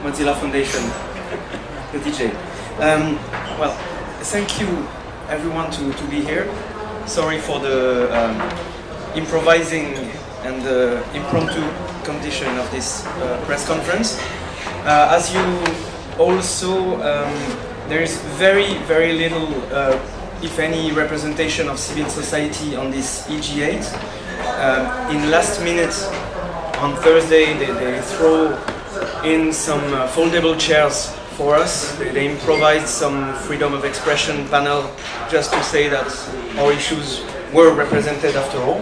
Mozilla Foundation, the DJ. Well, thank you everyone to be here. Sorry for the improvising and the impromptu condition of this press conference. As you all saw, there is very little, if any, representation of civil society on this e-G8. In last minute, on Thursday, they throw in some foldable chairs for us. They improvised some freedom of expression panel just to say that our issues were represented after all.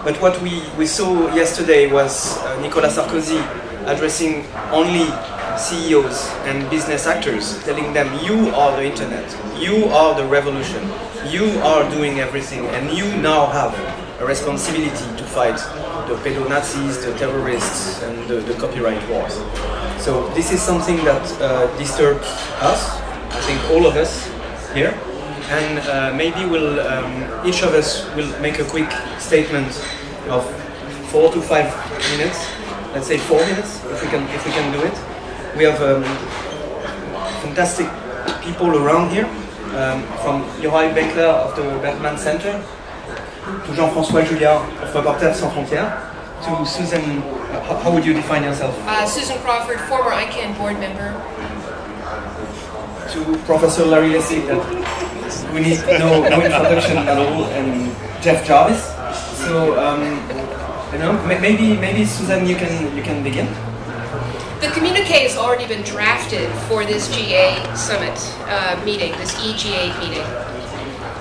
But what we saw yesterday was Nicolas Sarkozy addressing only CEOs and business actors, telling them, you are the internet, you are the revolution, you are doing everything, and you now have a responsibility to fight the pedo-Nazis, the terrorists, and the copyright wars. So this is something that disturbs us, I think all of us here, and maybe each of us will make a quick statement of 4 to 5 minutes, let's say 4 minutes, if we can do it. We have fantastic people around here, from Yochai Benkler of the Berkman Center, to Jean-François Julliard of Reporter Sans Frontières, to Susan, how would you define yourself? Susan Crawford, former ICANN board member. To Professor Larry Lessig, that we need no introduction at all, and Jeff Jarvis. So, you know, maybe Susan, you can begin. The communique has already been drafted for this GA summit meeting, this e-G8 meeting.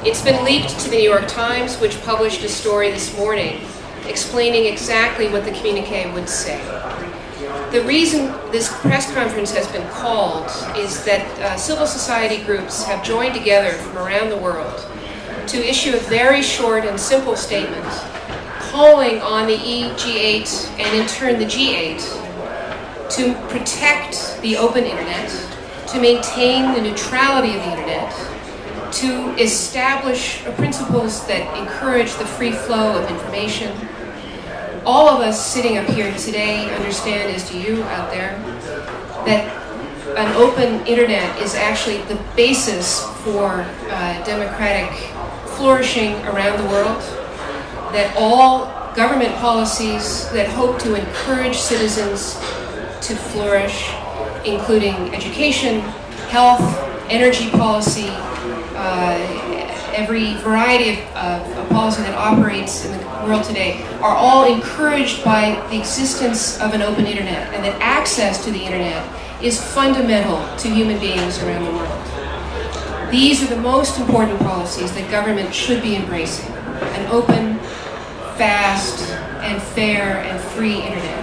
It's been leaked to the New York Times, which published a story this morning explaining exactly what the communique would say. The reason this press conference has been called is that civil society groups have joined together from around the world to issue a very short and simple statement calling on the e-G8 and in turn the G8 to protect the open internet, to maintain the neutrality of the internet, to establish principles that encourage the free flow of information. All of us sitting up here today understand, as do you out there, that an open internet is actually the basis for democratic flourishing around the world, that all government policies that hope to encourage citizens to flourish, including education, health, energy policy, every variety of policy that operates in the world today, are all encouraged by the existence of an open internet, and that access to the internet is fundamental to human beings around the world. These are the most important policies that government should be embracing: an open, fast, and fair and free internet.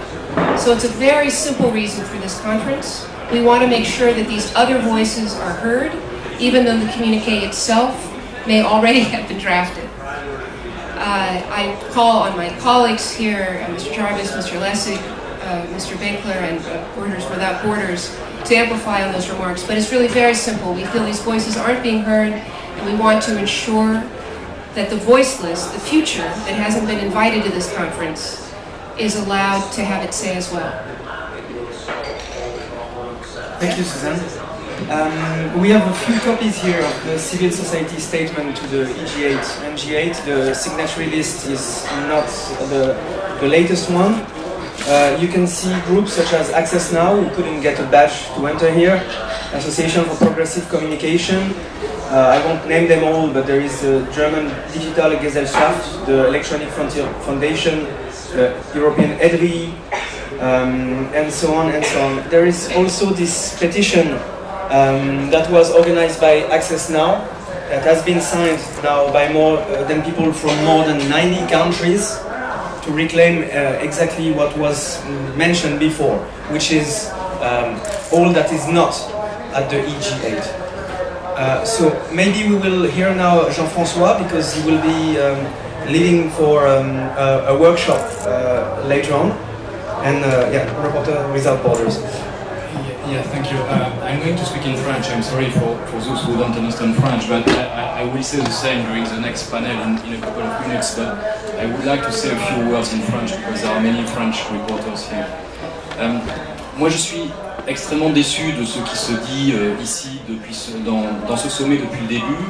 So it's a very simple reason for this conference. We want to make sure that these other voices are heard, even though the communique itself may already have been drafted. I call on my colleagues here, Mr. Jarvis, Mr. Lessig, Mr. Benkler, and Borders Without Borders, to amplify on those remarks. But it's really very simple. We feel these voices aren't being heard, and we want to ensure that the voiceless, the future, that hasn't been invited to this conference, is allowed to have its say as well. Thank you, Suzanne. We have a few copies here of the civil society statement to the e-G8 and G8. The signatory list is not the latest one. You can see groups such as Access Now, who couldn't get a badge to enter here, Association for Progressive Communication. I won't name them all, but there is the German Digital Gesellschaft, the Electronic Frontier Foundation, the European EDRI, and so on and so on. There is also this petition that was organized by Access Now, that has been signed now by more than people from more than 90 countries to reclaim exactly what was mentioned before, which is all that is not at the e-G8. So maybe we will hear now Jean-François, because he will be leading for a workshop later on, and yeah, Reporter Without Borders. Yeah, thank you. I'm going to speak in French. I'm sorry for those who don't understand French, but I will say the same during the next panel in a couple of minutes, but I would like to say a few words in French because there are many French reporters here. Moi, je suis extrêmement déçu de ce qui se dit ici dans ce sommet depuis le début,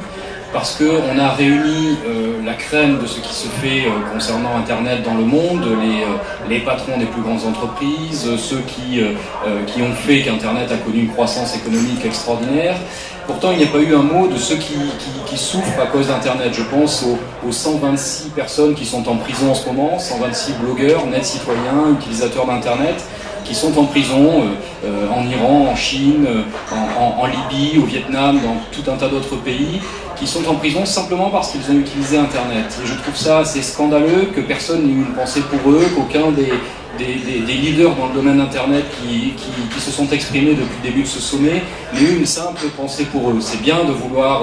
parce qu'on a réuni la crème de ce qui se fait concernant Internet dans le monde, les patrons des plus grandes entreprises, ceux qui ont fait qu'Internet a connu une croissance économique extraordinaire. Pourtant, il n'y a pas eu un mot de ceux qui souffrent à cause d'Internet. Je pense aux 126 personnes qui sont en prison en ce moment, 126 blogueurs, nets citoyens, utilisateurs d'Internet, qui sont en prison en Iran, en Chine, en Libye, au Vietnam, dans tout un tas d'autres pays, qui sont en prison simplement parce qu'ils ont utilisé Internet. Et je trouve ça assez scandaleux que personne n'ait eu une pensée pour eux, qu'aucun des leaders dans le domaine d'Internet qui se sont exprimés depuis le début de ce sommet n'ait eu une simple pensée pour eux. C'est bien de vouloir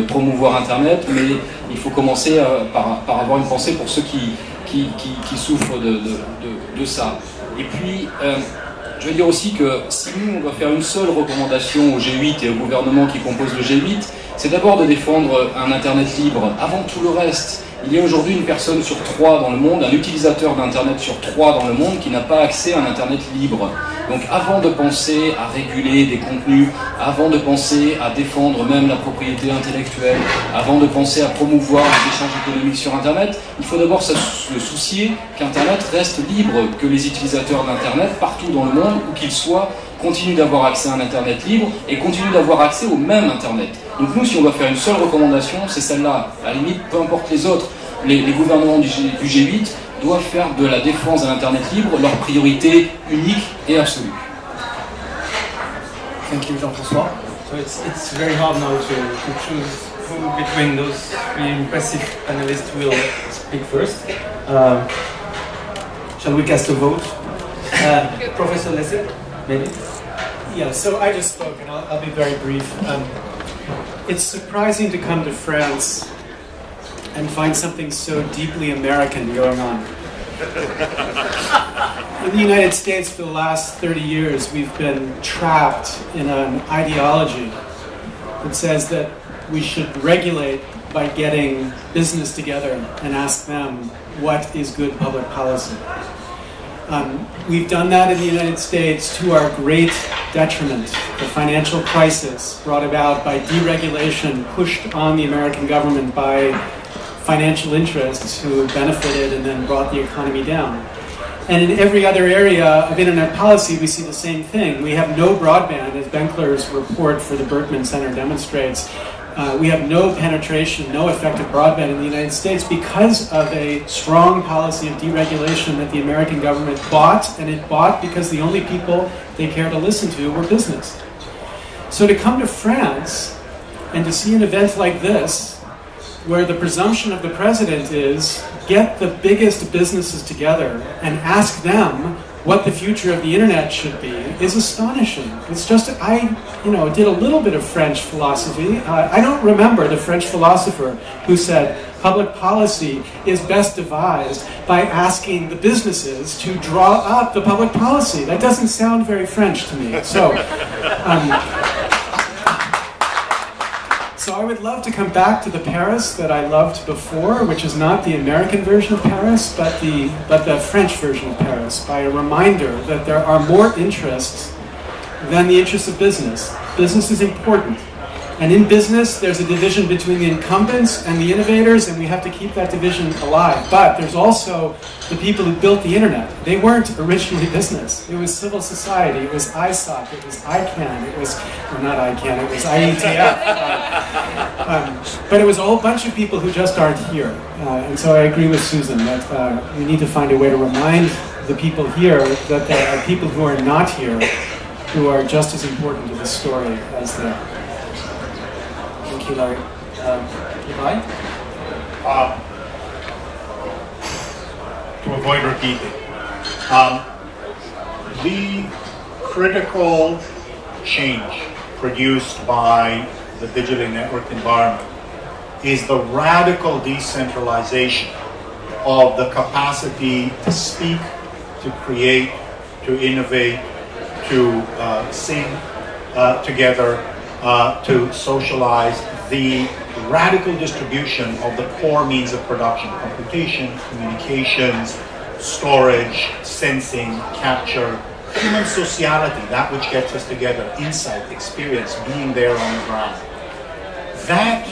promouvoir Internet, mais il faut commencer par avoir une pensée pour ceux qui souffrent de ça. Et puis, je veux dire aussi que si nous, on doit faire une seule recommandation au G8 et au gouvernement qui compose le G8, c'est d'abord de défendre un Internet libre, avant tout le reste. Il y a aujourd'hui une personne sur 3 dans le monde, un utilisateur d'Internet sur 3 dans le monde qui n'a pas accès à un Internet libre. Donc avant de penser à réguler des contenus, avant de penser à défendre même la propriété intellectuelle, avant de penser à promouvoir les échanges économiques sur Internet, il faut d'abord se soucier qu'Internet reste libre, que les utilisateurs d'Internet, partout dans le monde, où qu'ils soient, continuent d'avoir accès à un Internet libre et continuent d'avoir accès au même Internet. Donc nous, si on doit faire une seule recommandation, c'est celle-là. À la limite, peu importe les autres, les gouvernements du G8 doivent faire de la défense de l'Internet libre leur priorité unique et absolue. Thank you, Jean-François. So it's very hard now to choose who between those three impressive panelists will speak first. Shall we cast a vote? Professor Lessig, maybe? Yeah, so I just spoke, and I'll be very brief. It's surprising to come to France and find something so deeply American going on. In the United States, for the last 30 years, we've been trapped in an ideology that says that we should regulate by getting business together and ask them what is good public policy. We've done that in the United States to our great detriment. The financial crisis brought about by deregulation pushed on the American government by financial interests who benefited and then brought the economy down. And in every other area of internet policy, we see the same thing. We have no broadband, as Benkler's report for the Berkman Center demonstrates. We have no penetration, no effective broadband in the United States because of a strong policy of deregulation that the American government bought, and it bought because the only people they care to listen to were business. So to come to France and to see an event like this, where the presumption of the president is get the biggest businesses together and ask them what the future of the internet should be, is astonishing. It's just, I did a little bit of French philosophy. I don't remember the French philosopher who said public policy is best devised by asking the businesses to draw up the public policy. That doesn't sound very French to me. So I would love to come back to the Paris that I loved before, which is not the American version of Paris, but the French version of Paris, by a reminder that there are more interests than the interests of business. Business is important. And in business, there's a division between the incumbents and the innovators, and we have to keep that division alive. But there's also the people who built the internet. They weren't originally business. It was civil society. It was ISOC. It was ICANN. It was, well, not ICANN. It was IETF. But it was a whole bunch of people who just aren't here. And so I agree with Susan that we need to find a way to remind the people here that there are people who are not here who are just as important to this story as they are. Thank you, Larry. Yochai? To avoid repeating, the critical change produced by the digitally networked environment is the radical decentralization of the capacity to speak, to create, to innovate, to sing together, to socialize, the radical distribution of the core means of production: computation, communications, storage, sensing, capture, human sociality, that which gets us together, insight, experience, being there on the ground. That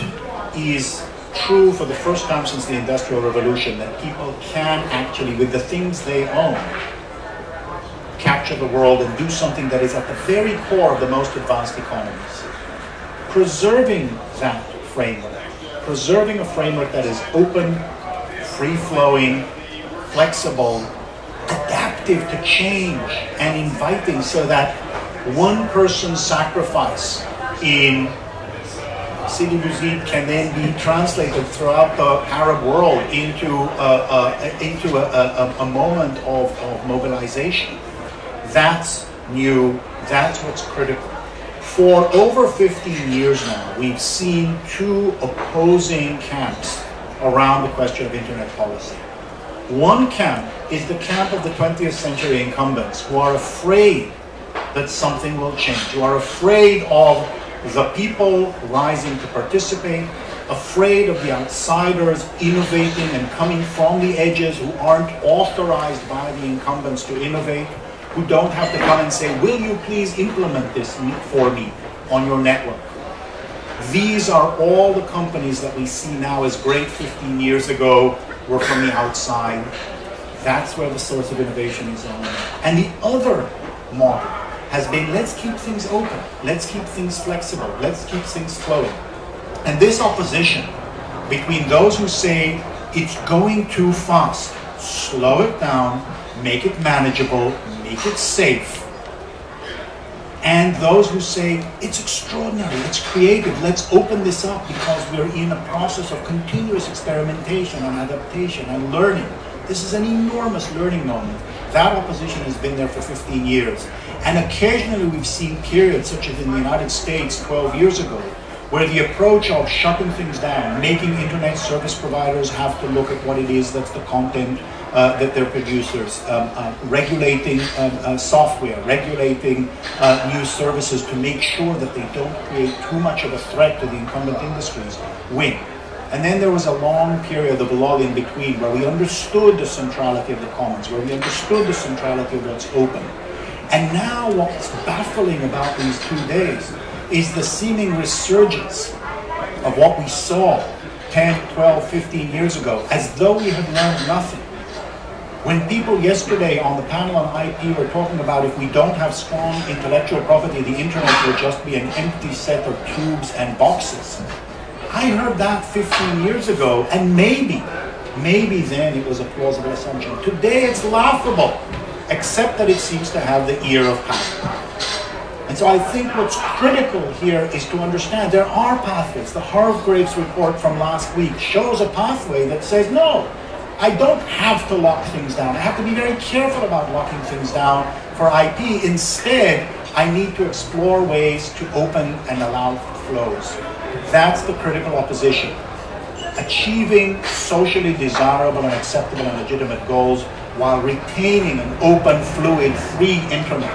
is true for the first time since the Industrial Revolution, that people can actually, with the things they own, capture the world and do something that is at the very core of the most advanced economies. Preserving that framework, preserving a framework that is open, free-flowing, flexible, adaptive to change, and inviting, so that one person's sacrifice in Sidi Bouzid can then be translated throughout the Arab world into a moment of mobilization. That's new, that's what's critical. For over 15 years now, we've seen two opposing camps around the question of internet policy. One camp is the camp of the 20th century incumbents who are afraid that something will change, who are afraid of the people rising to participate, afraid of the outsiders innovating and coming from the edges who aren't authorized by the incumbents to innovate, who don't have to come and say, will you please implement this for me on your network? These are all the companies that we see now as great 15 years ago were from the outside. That's where the source of innovation is on. And the other model has been, let's keep things open, let's keep things flexible, let's keep things flowing. And this opposition between those who say it's going too fast, slow it down, make it manageable, make it safe, and those who say it's extraordinary, it's creative, let's open this up because we're in a process of continuous experimentation and adaptation and learning. This is an enormous learning moment. That opposition has been there for 15 years. And occasionally we've seen periods, such as in the United States 12 years ago, where the approach of shutting things down, making internet service providers have to look at what it is that's the content that they're producers, regulating software, regulating new services to make sure that they don't create too much of a threat to the incumbent industries, win. And then there was a long period of lull in between where we understood the centrality of the commons, where we understood the centrality of what's open. And now what's baffling about these 2 days is the seeming resurgence of what we saw 10, 12, 15 years ago, as though we had learned nothing. When people yesterday on the panel on IP were talking about if we don't have strong intellectual property, the internet will just be an empty set of tubes and boxes. I heard that 15 years ago, and maybe then it was a plausible assumption. Today it's laughable, except that it seems to have the ear of power. And so I think what's critical here is to understand there are pathways. The Hargraves report from last week shows a pathway that says, no, I don't have to lock things down. I have to be very careful about locking things down for IP. Instead, I need to explore ways to open and allow flows. That's the critical opposition. Achieving socially desirable and acceptable and legitimate goals while retaining an open, fluid, free internet,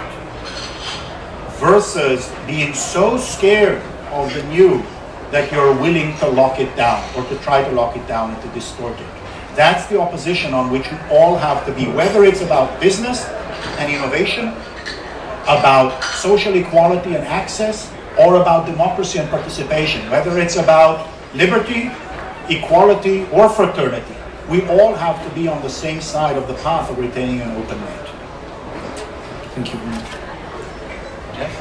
versus being so scared of the new that you're willing to lock it down or to try to lock it down and to distort it. That's the opposition on which we all have to be, whether it's about business and innovation, about social equality and access, or about democracy and participation, whether it's about liberty, equality, or fraternity. We all have to be on the same side of the path of retaining an open net. Thank you very much. Jeff?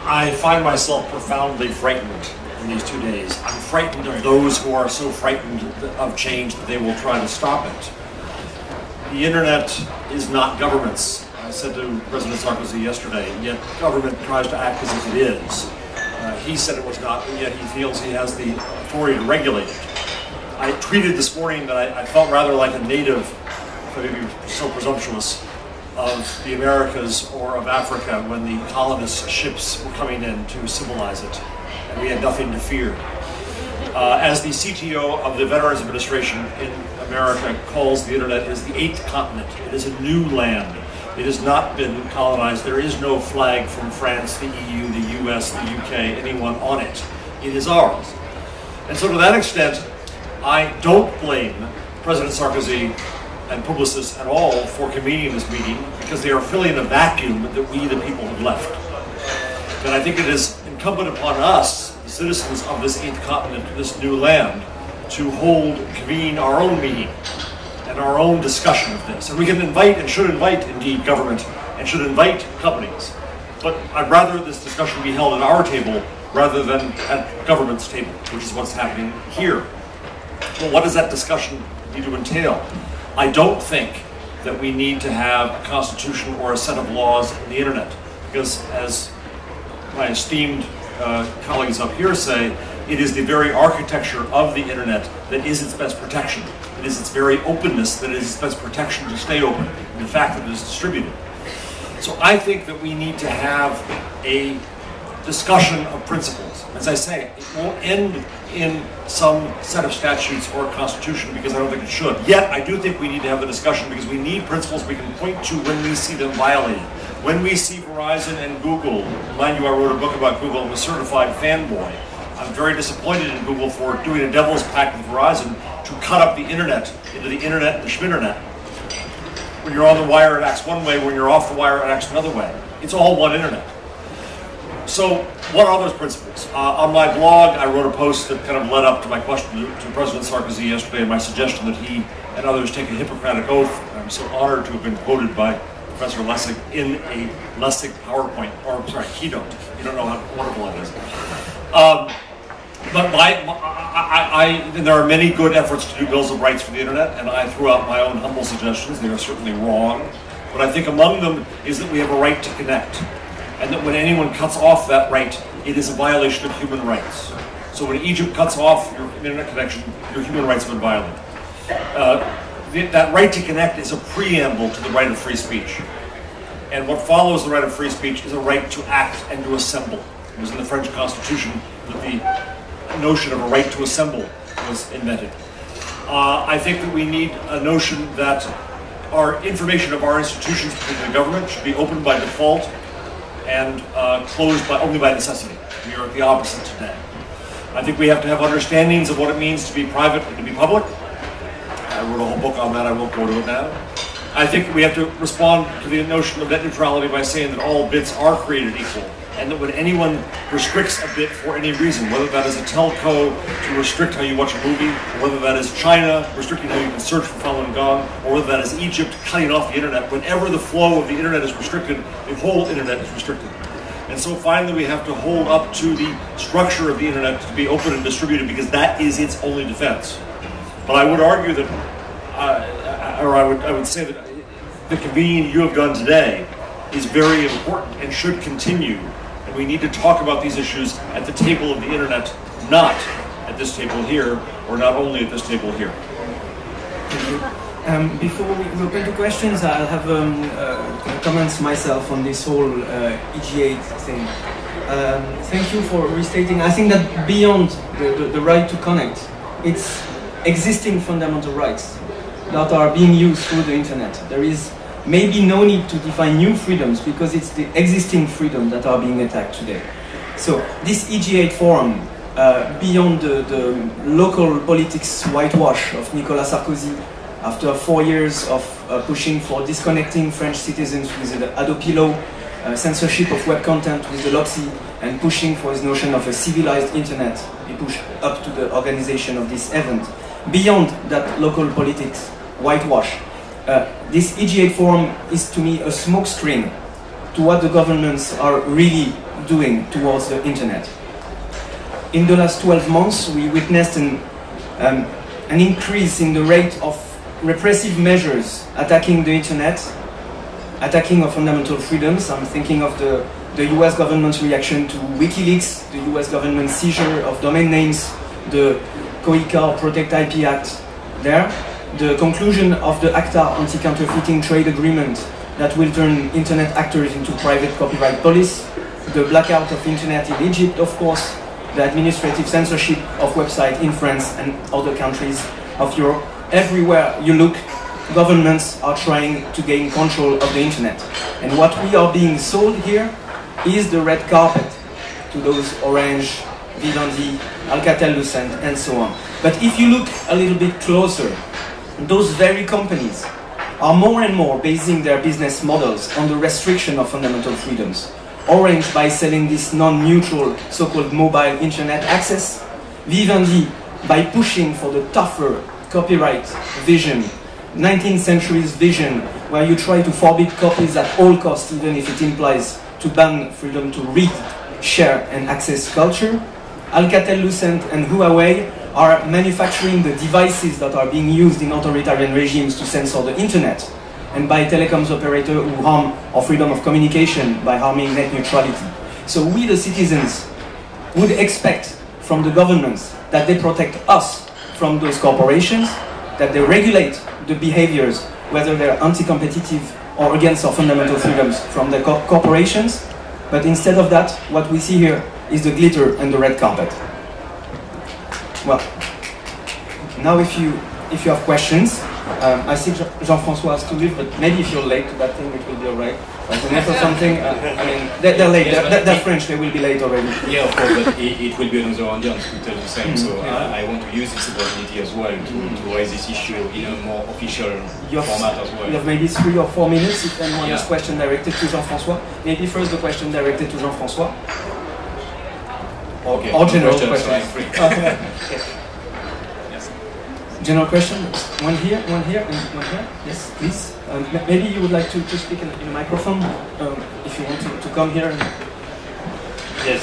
I find myself profoundly frightened in these 2 days. I'm frightened of those who are so frightened of change that they will try to stop it. The internet is not government's. I said to President Sarkozy yesterday, yet government tries to act as if it is. He said it was not, but yet he feels he has the authority to regulate it. I tweeted this morning that I felt rather like a native, if I may be so presumptuous, of the Americas or of Africa when the colonist ships were coming in to civilize it, and we had nothing to fear. As the CTO of the Veterans Administration in America calls the internet, is the 8th continent. It is a new land. It has not been colonized. There is no flag from France, the EU, the US, the UK, anyone on it. It is ours. And so to that extent, I don't blame President Sarkozy and publicists at all for convening this meeting, because they are filling a vacuum that we, the people, have left. And I think it is incumbent upon us, the citizens of this 8th continent, this new land, to convene our own meeting and our own discussion of this. And we can invite, and should invite, indeed, government, and should invite companies. But I'd rather this discussion be held at our table rather than at government's table, which is what's happening here. Well, what does that discussion need to entail? I don't think that we need to have a constitution or a set of laws in the internet, because as my esteemed colleagues up here say, it is the very architecture of the internet that is its best protection. It is its very openness that is its best protection to stay open, and the fact that it is distributed. So I think that we need to have a discussion of principles. As I say, it won't end in some set of statutes or a constitution, because I don't think it should. Yet, I do think we need to have the discussion, because we need principles we can point to when we see them violated. When we see Verizon and Google, mind you, I wrote a book about Google, I'm a certified fanboy. I'm very disappointed in Google for doing a devil's pact with Verizon to cut up the internet into the internet and the schminternet. When you're on the wire, it acts one way. When you're off the wire, it acts another way. It's all one internet. So what are those principles? On my blog, I wrote a post that kind of led up to my question to President Sarkozy yesterday, and my suggestion that he and others take a Hippocratic oath. I'm so honored to have been quoted by Professor Lessig in a Lessig PowerPoint, or sorry, keynote. You don't know how wonderful that is. But there are many good efforts to do bills of rights for the internet, and I threw out my own humble suggestions. They are certainly wrong. But I think among them is that we have a right to connect, and that when anyone cuts off that right, it is a violation of human rights. So when Egypt cuts off your internet connection, your human rights have been violated. That right to connect is a preamble to the right of free speech. And what follows the right of free speech is a right to act and to assemble. It was in the French Constitution that the notion of a right to assemble was invented. I think that we need a notion that our information of our institutions, particularly the government, should be open by default and closed only by necessity. We are at the opposite today. I think we have to have understandings of what it means to be private and to be public. I wrote a whole book on that, I won't go to it now. I think we have to respond to the notion of net neutrality by saying that all bits are created equal, and that when anyone restricts a bit for any reason, whether that is a telco to restrict how you watch a movie, or whether that is China restricting how you can search for Falun Gong, or whether that is Egypt cutting off the internet, whenever the flow of the internet is restricted, the whole internet is restricted. And so finally we have to hold up to the structure of the internet to be open and distributed, because that is its only defense. But I would argue that, I would say that the convening you have done today is very important and should continue. And we need to talk about these issues at the table of the internet, not at this table here, or not only at this table here. Thank you. Before we open to questions, I'll have comments myself on this whole e-G8 thing. Thank you for restating. I think that beyond the right to connect, it's existing fundamental rights that are being used through the internet. There is maybe no need to define new freedoms, because it's the existing freedoms that are being attacked today. So this e-G8 forum, beyond the local politics whitewash of Nicolas Sarkozy, after 4 years of pushing for disconnecting French citizens with the Adopi law, censorship of web content with the Lessig, and pushing for his notion of a civilized internet, he pushed up to the organization of this event. Beyond that local politics whitewash, this e-G8 forum is to me a smokescreen to what the governments are really doing towards the internet. In the last 12 months, we witnessed an increase in the rate of repressive measures attacking the internet, attacking our fundamental freedoms. I'm thinking of the US government's reaction to WikiLeaks, the US government's seizure of domain names, the COICA, or Protect IP Act there, the conclusion of the ACTA anti-counterfeiting trade agreement that will turn internet actors into private copyright police, the blackout of internet in Egypt, of course, the administrative censorship of websites in France and other countries of Europe. Everywhere you look, governments are trying to gain control of the internet. And what we are being sold here is the red carpet to those Orange, Vivendi, Alcatel-Lucent, and so on. But if you look a little bit closer, those very companies are more and more basing their business models on the restriction of fundamental freedoms. Orange by selling this non-neutral so-called mobile internet access, Vivendi by pushing for the tougher copyright vision, 19th century's vision where you try to forbid copies at all costs even if it implies to ban freedom to read, share and access culture. Alcatel-Lucent and Huawei are manufacturing the devices that are being used in authoritarian regimes to censor the internet, and by telecoms operators who harm our freedom of communication by harming net neutrality. So we, the citizens, would expect from the governments that they protect us from those corporations, that they regulate the behaviors, whether they're anti-competitive or against our fundamental freedoms from the corporations. But instead of that, what we see here is the glitter and the red carpet. Well, now if you have questions, I see Jean-François has to leave, but maybe if you're late to that thing, it will be alright. Like the net or something, I mean, they're late, they're French, they will be late already. Yeah, of course, but it will be another audience to tell the same, so I want to use this opportunity as well to raise this issue in a more official format as well. You have maybe 3 or 4 minutes if anyone has question directed to Jean-François. Maybe first the question directed to Jean-François. Okay. Or general question. General question? One here, and one here. Yes, please. Maybe you would like to speak in a microphone, if you want to come here. Yes,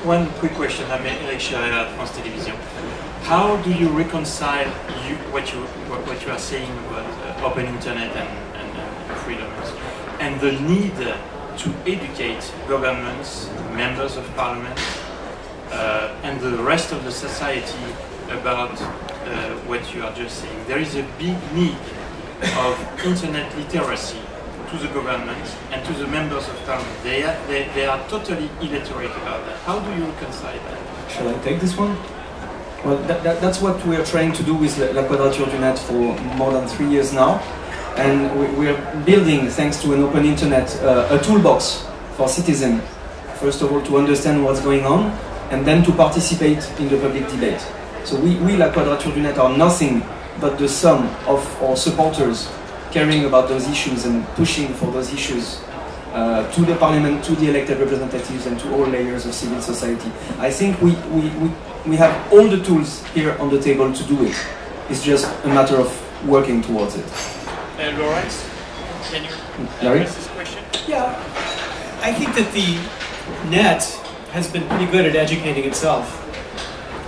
one quick question. I'm Eric Charrière at France Télévisions. How do you reconcile what you are saying about open internet and freedoms, and the need to educate governments, members of parliament, and the rest of the society about what you are just saying? There is a big need of internet literacy to the government and to the members of parliament. They are totally illiterate about that. How do you reconcile that? Shall I take this one? Well, that's what we are trying to do with La Quadrature du Net for more than 3 years now. And we are building, thanks to an open internet, a toolbox for citizens. First of all, to understand what's going on, and then to participate in the public debate. So we La Quadrature du Net, are nothing but the sum of our supporters caring about those issues and pushing for those issues to the parliament, to the elected representatives, and to all layers of civil society. I think we have all the tools here on the table to do it. It's just a matter of working towards it. Lawrence, can you address this question? Yeah, I think that the net has been pretty good at educating itself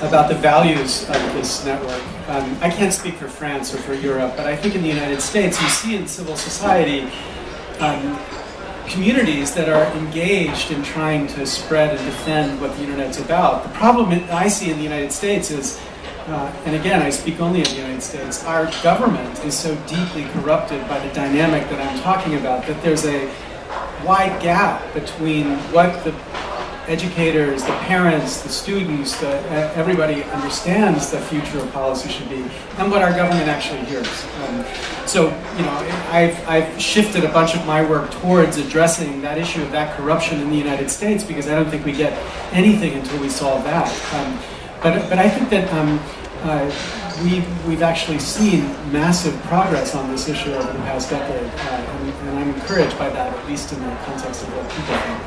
about the values of this network. I can't speak for France or for Europe, but I think in the United States you see in civil society communities that are engaged in trying to spread and defend what the internet's about. The problem I see in the United States is, and again I speak only of the United States, our government is so deeply corrupted by the dynamic that I'm talking about that there's a wide gap between what the educators, the parents, the students, everybody understands the future of policy should be, and what our government actually hears. So, you know, I've shifted a bunch of my work towards addressing that issue of that corruption in the United States, because I don't think we get anything until we solve that. But I think that we've actually seen massive progress on this issue over the past decade, and I'm encouraged by that, at least in the context of what people think.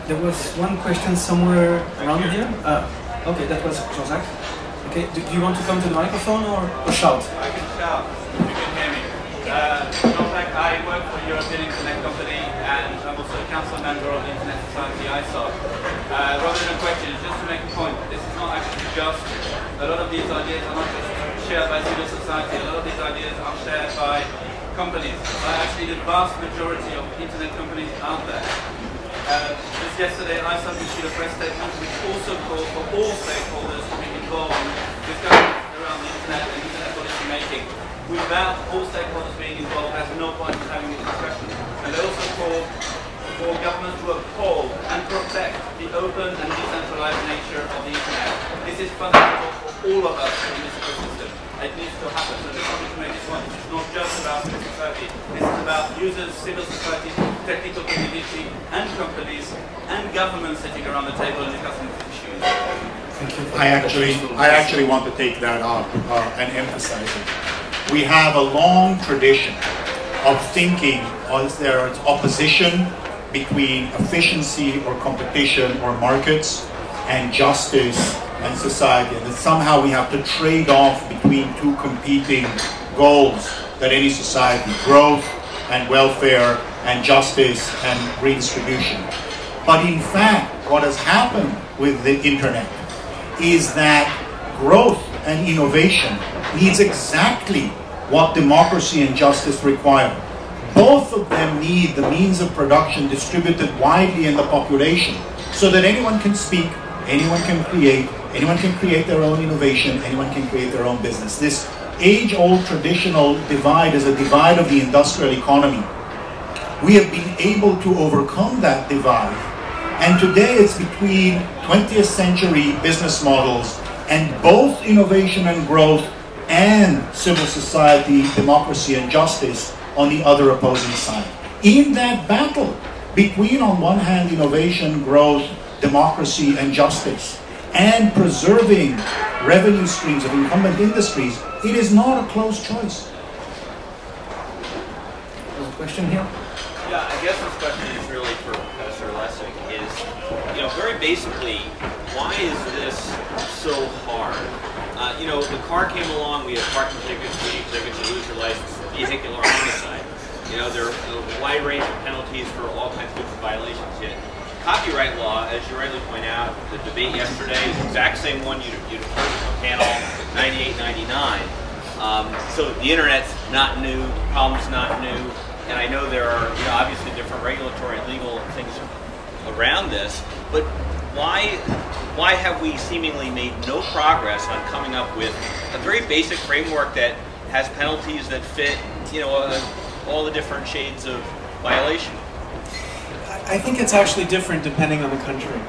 There was one question somewhere around here. Okay, that was Jean-Jacques. Okay, do you want to come to the microphone or shout? I can shout, if you can hear me. Jean-Jacques, I work for European Internet Company and I'm also a council member of the Internet Society ISOC. Rather than a question, just to make a point, this is not actually just, a lot of these ideas are not just shared by civil society, a lot of these ideas are shared by companies, by actually the vast majority of internet companies out there. Just yesterday, ISOC issued a press statement which also called for all stakeholders to be involved in discussions around the internet and internet policy making. Without all stakeholders being involved, there's no point in having this discussion. And they also called for governments to uphold and protect the open and decentralized nature of the internet. This is fundamental for all of us in this ecosystem. It needs to happen. So I just wanted to make this one. It's not just about civil society. This is about users, civil society, technical community, and companies, and governments sitting around the table and discussing these issues. I actually want to take that up and emphasize it. we have a long tradition of thinking as there is opposition between efficiency or competition or markets and justice and society, and that somehow we have to trade off between two competing goals that any society, growth and welfare and justice and redistribution. But in fact, what has happened with the internet is that growth and innovation needs exactly what democracy and justice require. Both of them need the means of production distributed widely in the population so that anyone can speak, anyone can create their own innovation, anyone can create their own business. This age-old traditional divide is a divide of the industrial economy. We have been able to overcome that divide, and today it's between 20th century business models and both innovation and growth and civil society, democracy and justice on the other opposing side. In that battle between, on one hand, innovation, growth, democracy and justice, and preserving revenue streams of incumbent industries, it is not a close choice. There's a question here? Yeah, I guess this question is really for Professor Lessig. Very basically, why is this so hard? The car came along, we have parking tickets, speeding tickets, you lose your license, vehicular homicide. There are a wide range of penalties for all kinds of different violations yet. Copyright law, as you rightly point out, the debate yesterday is the exact same one you'd heard from panel 98, 99. So the internet's not new, the problem's not new, and I know there are obviously different regulatory and legal things around this, but why have we seemingly made no progress on coming up with a very basic framework that has penalties that fit all the different shades of violation? I think it's actually different depending on the country.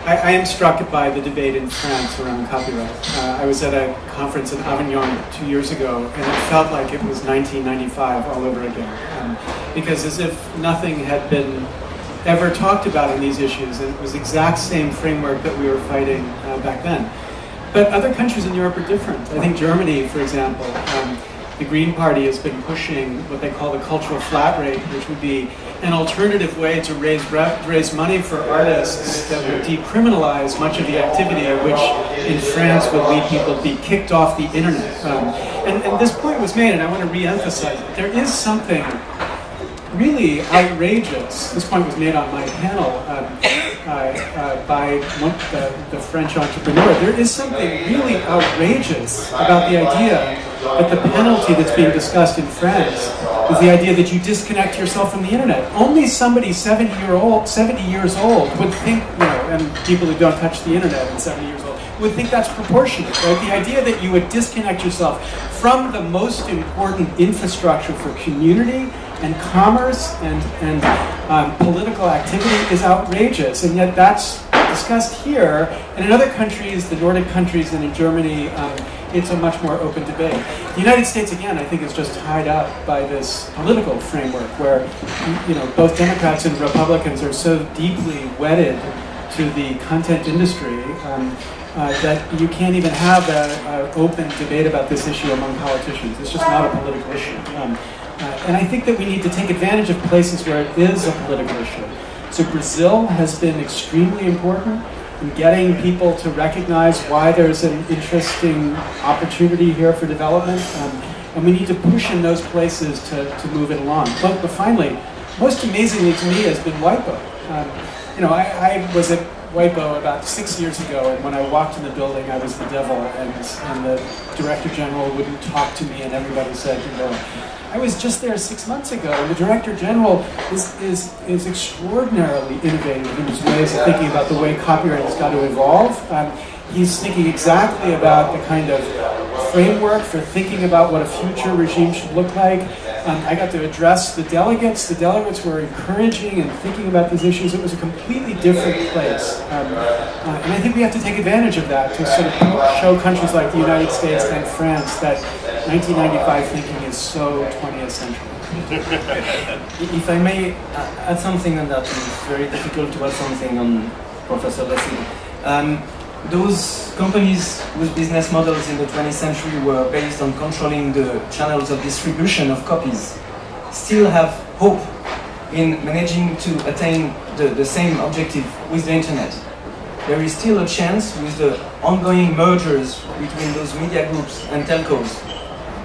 I am struck by the debate in France around copyright. I was at a conference in Avignon 2 years ago, and it felt like it was 1995 all over again. Because as if nothing had been ever talked about in these issues, and it was the exact same framework that we were fighting back then. But other countries in Europe are different. I think Germany, for example, the Green Party has been pushing what they call the cultural flat rate, which would be an alternative way to raise money for artists that would decriminalize much of the activity, which in France would lead people to be kicked off the internet. And this point was made, and I want to re-emphasize it. There is something really outrageous. This point was made on my panel by the French entrepreneur. There is something really outrageous about the idea that the penalty that's being discussed in France is the idea that you disconnect yourself from the internet. Only somebody 70 years old would think, and people who don't touch the internet and 70 years old would think that's proportionate, right? The idea that you would disconnect yourself from the most important infrastructure for community and commerce and political activity is outrageous, and yet that's discussed here. And in other countries, the Nordic countries and in Germany, it's a much more open debate. The United States, again, I think is just tied up by this political framework where both Democrats and Republicans are so deeply wedded to the content industry that you can't even have an open debate about this issue among politicians. It's just not a political issue. And I think that we need to take advantage of places where it is a political issue. So Brazil has been extremely important in getting people to recognize why there's an interesting opportunity here for development. And we need to push in those places to move it along. But finally, most amazingly to me has been WIPO. I was at WIPO about 6 years ago, and when I walked in the building, I was the devil, and the director general wouldn't talk to me, and everybody said, I was just there 6 months ago, and the director general is extraordinarily innovative in his ways of thinking about the way copyright has got to evolve. He's thinking exactly about the kind of framework for thinking about what a future regime should look like. I got to address the delegates. The delegates were encouraging and thinking about these issues. It was a completely different place. And I think we have to take advantage of that to sort of show countries like the United States and France that 1995 thinking is so 20th century. If I may add something on that, it's very difficult to add something on Professor Lessig. those companies whose business models in the 20th century were based on controlling the channels of distribution of copies still have hope in managing to attain the same objective with the internet. There is still a chance with the ongoing mergers between those media groups and telcos,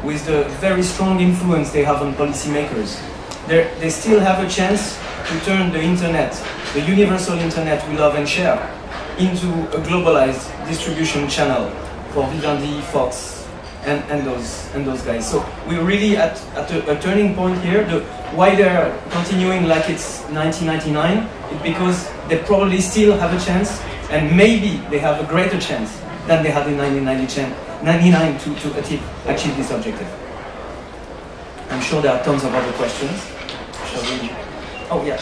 with the very strong influence they have on policymakers. They still have a chance to turn the internet, the universal internet we love and share, into a globalized distribution channel for Vivendi, Fox, and those guys. So we're really at a turning point here. Why they're continuing like it's 1999 is because they probably still have a chance, and maybe they have a greater chance than they had in 1999 to achieve this objective. I'm sure there are tons of other questions. Shall we? Oh yeah.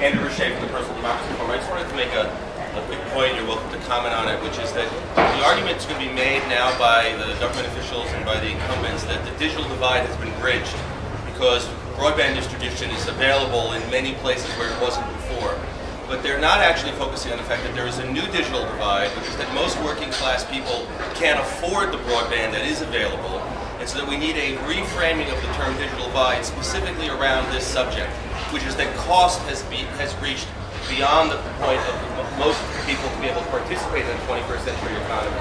Andrew Roche from the Personal Democracy Forum. I just wanted to make a quick point, you're welcome to comment on it, which is that the argument is going to be made now by the government officials and by the incumbents that the digital divide has been bridged because broadband distribution is available in many places where it wasn't before. But they're not actually focusing on the fact that there is a new digital divide, which is that most working class people can't afford the broadband that is available, and so that we need a reframing of the term digital divide specifically around this subject, which is that cost has reached beyond the point of most people to be able to participate in the 21st century economy.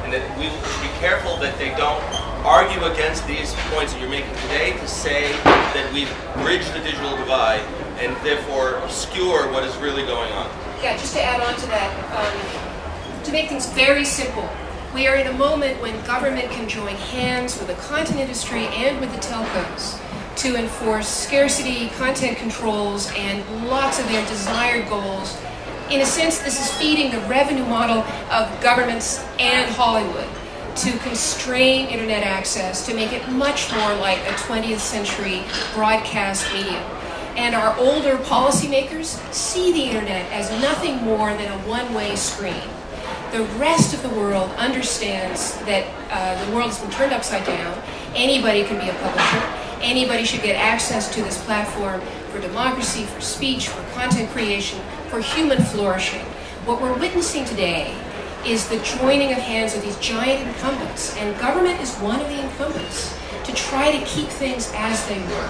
And that we should be careful that they don't argue against these points that you're making today to say that we've bridged the digital divide and therefore obscure what is really going on. Yeah, just to add on to that, to make things very simple, we are in a moment when government can join hands with the content industry and with the telcos to enforce scarcity, content controls, and lots of their desired goals. In a sense, this is feeding the revenue model of governments and Hollywood to constrain internet access, to make it much more like a 20th century broadcast medium. And our older policymakers see the internet as nothing more than a one-way screen. The rest of the world understands that the world has been turned upside down. Anybody can be a publisher. Anybody should get access to this platform for democracy, for speech, for content creation, for human flourishing. What we're witnessing today is the joining of hands of these giant incumbents, and government is one of the incumbents, to try to keep things as they were.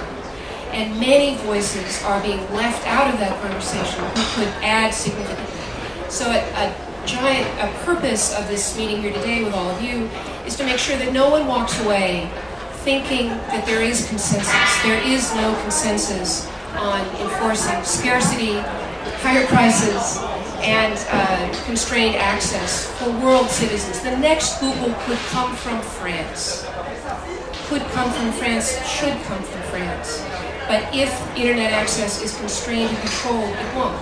And many voices are being left out of that conversation who could add significantly. So a purpose of this meeting here today with all of you is to make sure that no one walks away thinking that there is consensus. There is no consensus on enforcing scarcity, higher prices, and constrained access for world citizens. The next Google could come from France. Could come from France, should come from France. But if internet access is constrained and controlled, it won't.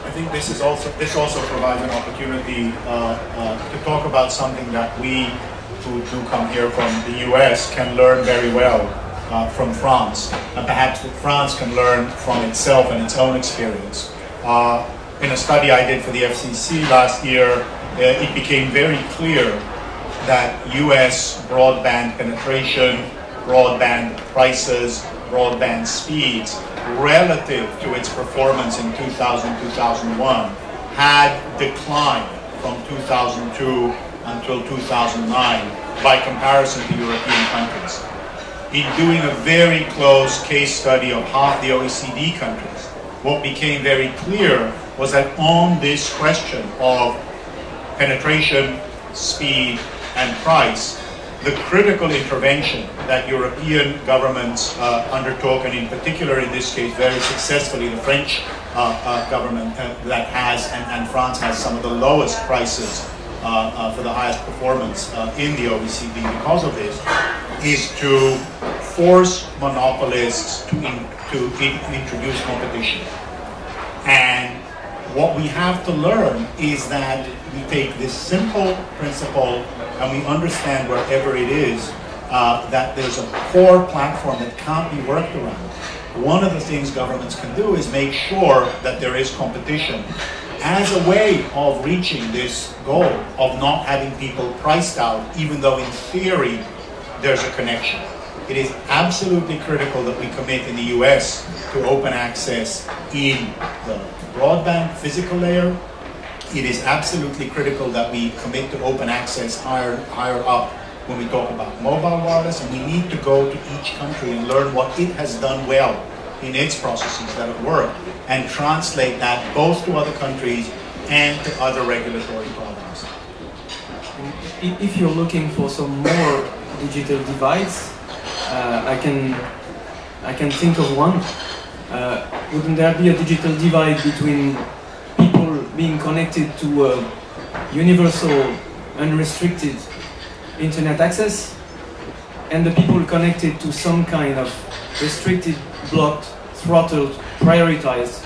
I think this also provides an opportunity to talk about something that we who do come here from the US can learn very well from France, and perhaps that France can learn from itself and its own experience. In a study I did for the FCC last year, it became very clear that US broadband penetration, broadband prices, broadband speeds relative to its performance in 2000-2001 had declined from 2002 until 2009 by comparison to European countries. In doing a very close case study of half the OECD countries, what became very clear was that on this question of penetration, speed, and price, the critical intervention that European governments undertook, and in particular in this case very successfully the French government that has, and France has some of the lowest prices for the highest performance in the OECD because of this, is to force monopolists to introduce competition. And what we have to learn is that we take this simple principle and we understand wherever it is that there's a core platform that can't be worked around. One of the things governments can do is make sure that there is competition as a way of reaching this goal of not having people priced out, even though in theory there's a connection. It is absolutely critical that we commit in the US to open access in the broadband physical layer, it is absolutely critical that we commit to open access higher up when we talk about mobile wireless, and we need to go to each country and learn what it has done well in its processes that have worked, and translate that both to other countries and to other regulatory problems. If you're looking for some more digital divides, I can think of one. Wouldn't there be a digital divide between people being connected to universal, unrestricted internet access and the people connected to some kind of restricted, blocked, throttled, prioritized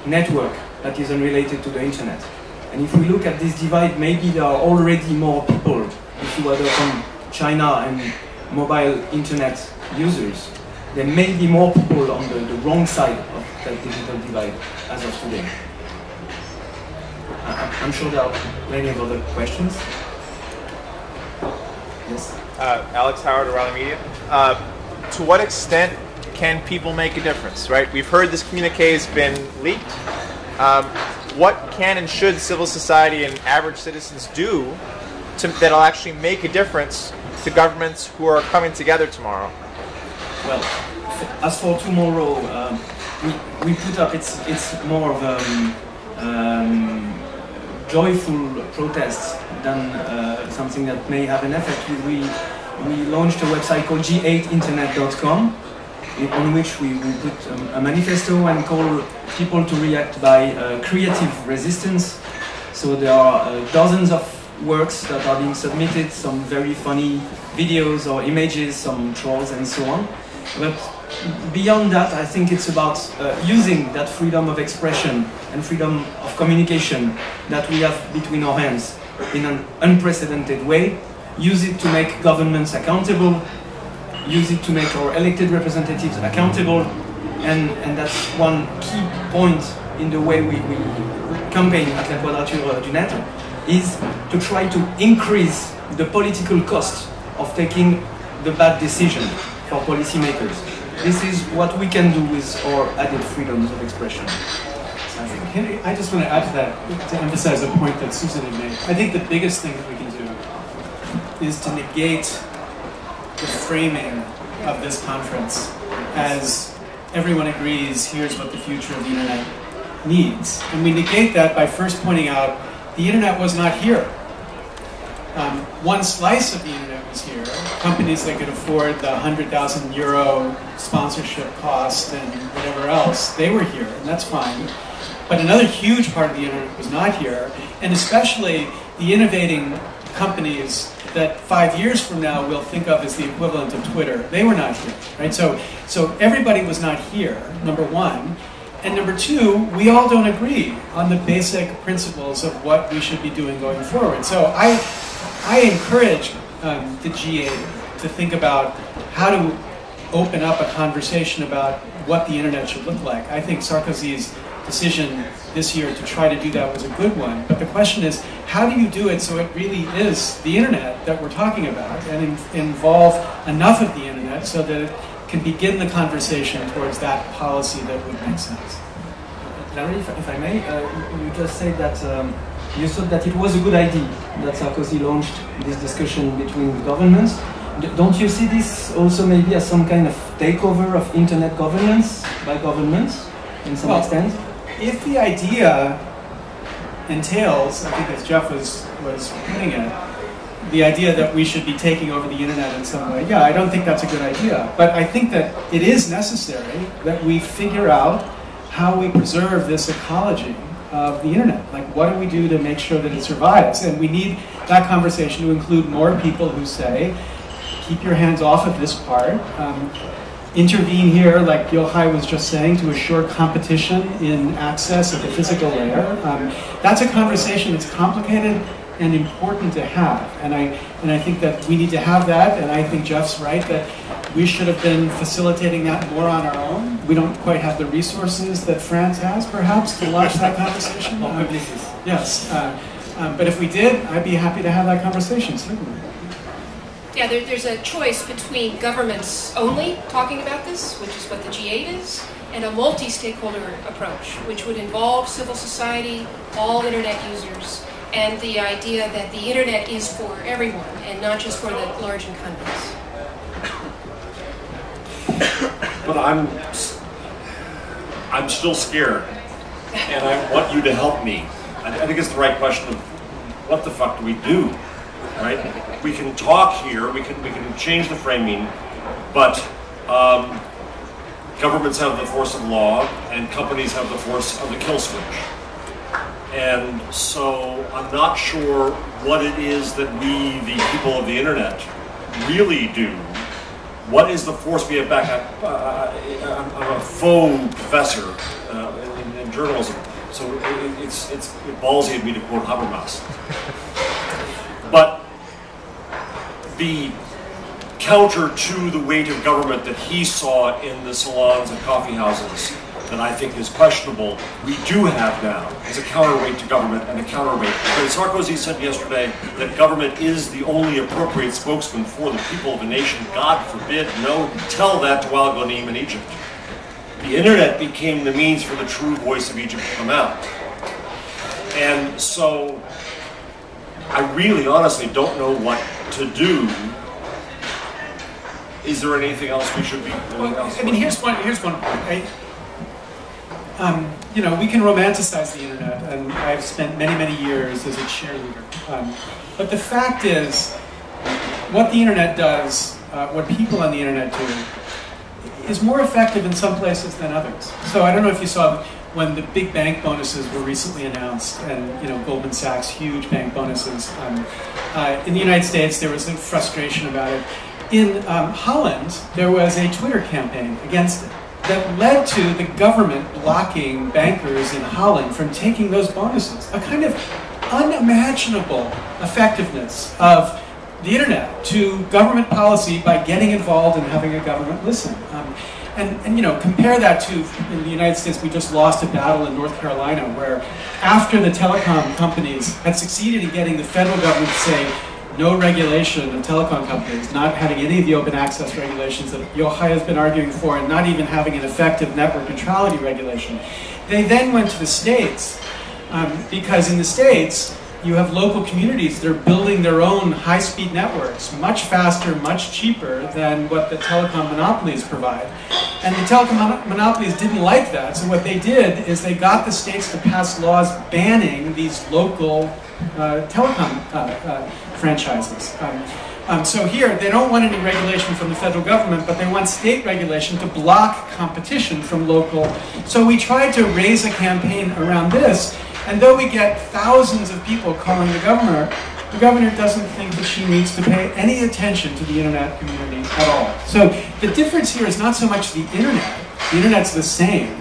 network that is unrelated to the internet? And if we look at this divide, maybe there are already more people, if you are from China and mobile internet users, there may be more people on the wrong side of that digital divide as of today. I'm sure there are plenty of other questions. Yes? Alex Howard, O'Reilly Media. To what extent can people make a difference, right? We've heard this communique has been leaked. What can and should civil society and average citizens do that'll actually make a difference to governments who are coming together tomorrow? Well, as for tomorrow, we put up, it's more of a joyful protest than something that may have an effect. We launched a website called e-G8internet.com, on which we put a manifesto and call people to react by creative resistance. So there are dozens of works that are being submitted, some very funny videos or images, some trolls and so on. But beyond that, I think it's about using that freedom of expression and freedom of communication that we have between our hands in an unprecedented way. Use it to make governments accountable, use it to make our elected representatives accountable, and that's one key point in the way we campaign at la Quadrature du Net, is to try to increase the political cost of taking the bad decision for policymakers. This is what we can do with our added freedoms of expression. I just want to add to that, to emphasize a point that Susan had made. I think the biggest thing that we can do is to negate the framing of this conference as everyone agrees, here's what the future of the internet needs. And we negate that by first pointing out the internet was not here. One slice of the internet was here. Companies that could afford the €100,000 sponsorship cost and whatever else, they were here, and that's fine. But another huge part of the internet was not here, and especially the innovating companies that 5 years from now we'll think of as the equivalent of Twitter. They were not here, right? So everybody was not here, number one. And number two, we all don't agree on the basic principles of what we should be doing going forward. So I encourage the G8 to think about how to open up a conversation about what the internet should look like. I think Sarkozy's decision this year to try to do that was a good one. But the question is, how do you do it so it really is the internet that we're talking about and involve enough of the internet so that it can begin the conversation towards that policy that would make sense? Larry, if I may, you just said that you thought that it was a good idea that Sarkozy launched this discussion between governments. Don't you see this also maybe as some kind of takeover of internet governance by governments in some extent? If the idea entails, I think as Jeff was putting it, the idea that we should be taking over the internet in some way, yeah, I don't think that's a good idea. But I think that it is necessary that we figure out how we preserve this ecology of the internet. Like, what do we do to make sure that it survives? And we need that conversation to include more people who say, keep your hands off of this part. Intervene here, like Yochai was just saying, to assure competition in access at the physical layer. That's a conversation that's complicated and important to have. And I think that we need to have that, and I think Jeff's right that we should have been facilitating that more on our own. We don't quite have the resources that France has, perhaps, to launch that conversation. Yes, but if we did, I'd be happy to have that conversation, certainly. Yeah, there's a choice between governments only talking about this, which is what the G8 is, and a multi-stakeholder approach, which would involve civil society, all internet users, and the idea that the internet is for everyone and not just for the large incumbents. But I'm still scared, and I want you to help me. I think it's the right question of what the fuck do we do, right? We can talk here, we can change the framing, but governments have the force of law, and companies have the force of the kill switch. And so I'm not sure what it is that we, the people of the internet, really do. What is the force we have back up? I'm a faux professor in journalism, so it's ballsy of me to quote Habermas. But the counter to the weight of government that he saw in the salons and coffee houses that I think is questionable, we do have now as a counterweight to government and a counterweight. But Sarkozy said yesterday that government is the only appropriate spokesman for the people of a nation. God forbid, no, tell that to Al Ghanim in Egypt. The internet became the means for the true voice of Egypt to come out. And so I really honestly don't know what to do. Is there anything else we should be doing? Well, I mean, here's one. You know, we can romanticize the internet, and I've spent many years as a cheerleader. But the fact is, what the internet does, what people on the internet do, is more effective in some places than others. So I don't know if you saw when the big bank bonuses were recently announced, and you know, Goldman Sachs, huge bank bonuses. In the United States, there was some frustration about it. In Holland, there was a Twitter campaign against it that led to the government blocking bankers in Holland from taking those bonuses. A kind of unimaginable effectiveness of the internet to government policy by getting involved and having a government listen. And you know, compare that to, in the United States, we just lost a battle in North Carolina where after the telecom companies had succeeded in getting the federal government to say, no regulation of telecom companies, not having any of the open access regulations that Yochai has been arguing for, and not even having an effective network neutrality regulation. They then went to the states, because in the states, you have local communities that are building their own high-speed networks, much faster, much cheaper than what the telecom monopolies provide. And the telecom monopolies didn't like that, so what they did is they got the states to pass laws banning these local telecom franchises. So here, they don't want any regulation from the federal government, but they want state regulation to block competition from local. So we tried to raise a campaign around this, and though we get thousands of people calling the governor doesn't think that she needs to pay any attention to the internet community at all. So the difference here is not so much the internet's the same.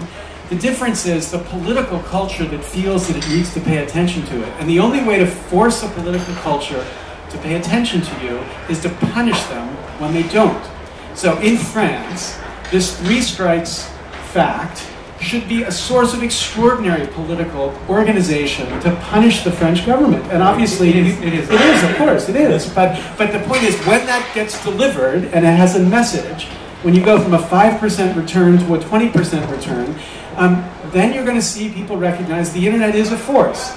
The difference is the political culture that feels that it needs to pay attention to it. And the only way to force a political culture to pay attention to you is to punish them when they don't. So in France, this 3 strikes fact should be a source of extraordinary political organization to punish the French government. And obviously it is, of course, it is. But the point is, when that gets delivered and it has a message, when you go from a 5% return to a 20% return, then you're going to see people recognize the internet is a force.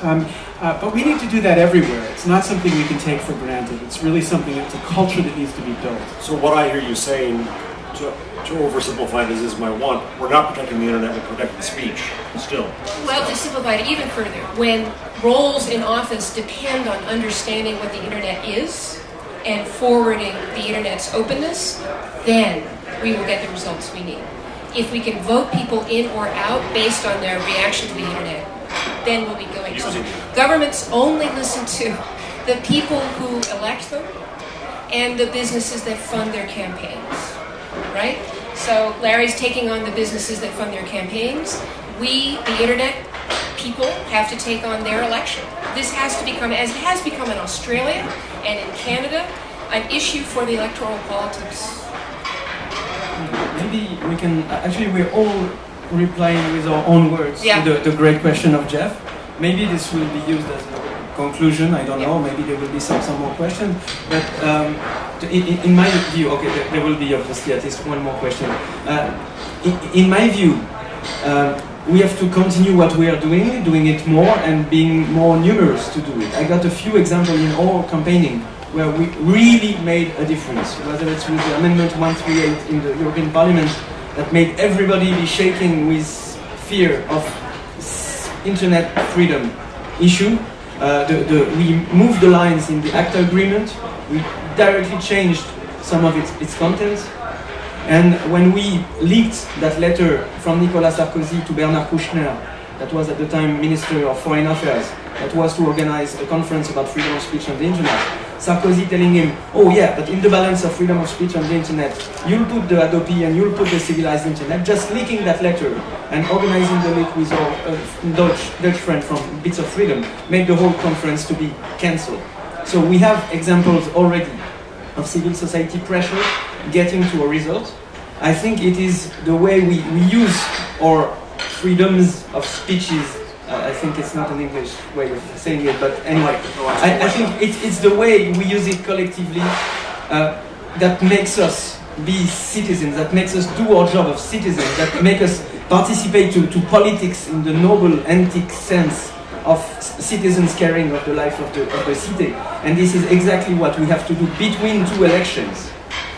But we need to do that everywhere. It's not something we can take for granted. It's really something that's a culture that needs to be built. So what I hear you saying, to oversimplify this is my want, we're not protecting the internet, we're protecting speech, still. Well, to simplify it even further, when roles in office depend on understanding what the internet is and forwarding the internet's openness, then we will get the results we need. If we can vote people in or out based on their reaction to the internet, then we'll be going. So governments only listen to the people who elect them and the businesses that fund their campaigns, right? So Larry's taking on the businesses that fund their campaigns. We, the internet people, have to take on their election. This has to become, as it has become in Australia and in Canada, an issue for the electoral politics. Maybe we can, actually we're all replying with our own words to the great question of Jeff. Maybe this will be used as a conclusion, I don't know, maybe there will be some more questions. But in my view, okay, there will be obviously at least one more question. In my view, we have to continue what we are doing it more and being more numerous to do it. I got a few examples in our campaigning where we really made a difference, whether it's with the Amendment 138 in the European Parliament that made everybody be shaking with fear of internet freedom issue. We moved the lines in the ACTA agreement, we directly changed some of its contents, and when we leaked that letter from Nicolas Sarkozy to Bernard Kouchner, that was at the time Minister of Foreign Affairs, that was to organize a conference about freedom of speech on the internet, Sarkozy telling him, oh yeah, but in the balance of freedom of speech on the internet, you'll put the Adobe and you'll put the civilized internet, just leaking that letter and organizing the leak with our Dutch friend from Bits of Freedom, made the whole conference to be cancelled. So we have examples already of civil society pressure getting to a result. I think it is the way we use our freedoms of speeches. I think it's not an English way of saying it, but anyway, I think it's the way we use it collectively that makes us be citizens, that makes us do our job of citizens, that make us participate to politics in the noble, antique sense of citizens caring of the life of the city. And this is exactly what we have to do between two elections.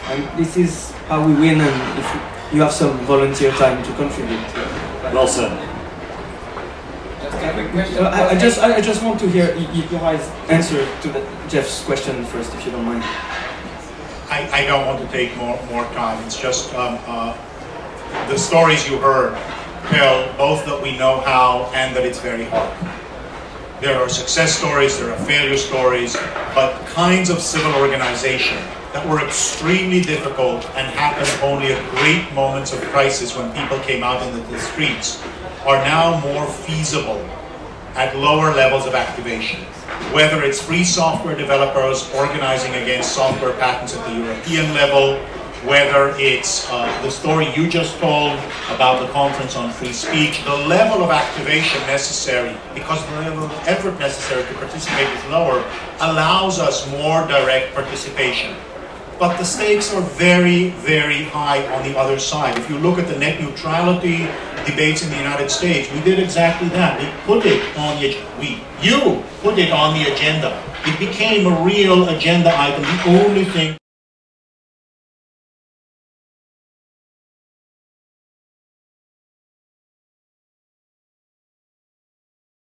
And this is how we win, and if you have some volunteer time to contribute. Well said. I just want to hear Yochai's answer to Jeff's question first, if you don't mind. I don't want to take more time. It's just the stories you heard tell both that we know how and that it's very hard. There are success stories, there are failure stories, but kinds of civil organization that were extremely difficult and happened only at great moments of crisis when people came out into the streets are now more feasible at lower levels of activation. Whether it's free software developers organizing against software patents at the European level, whether it's the story you just told about the conference on free speech, the level of activation necessary, because the level of effort necessary to participate is lower, allows us more direct participation. But the stakes are very, very high on the other side. If you look at the net neutrality debates in the United States, we did exactly that. We put it on the you put it on the agenda. It became a real agenda item, the only thing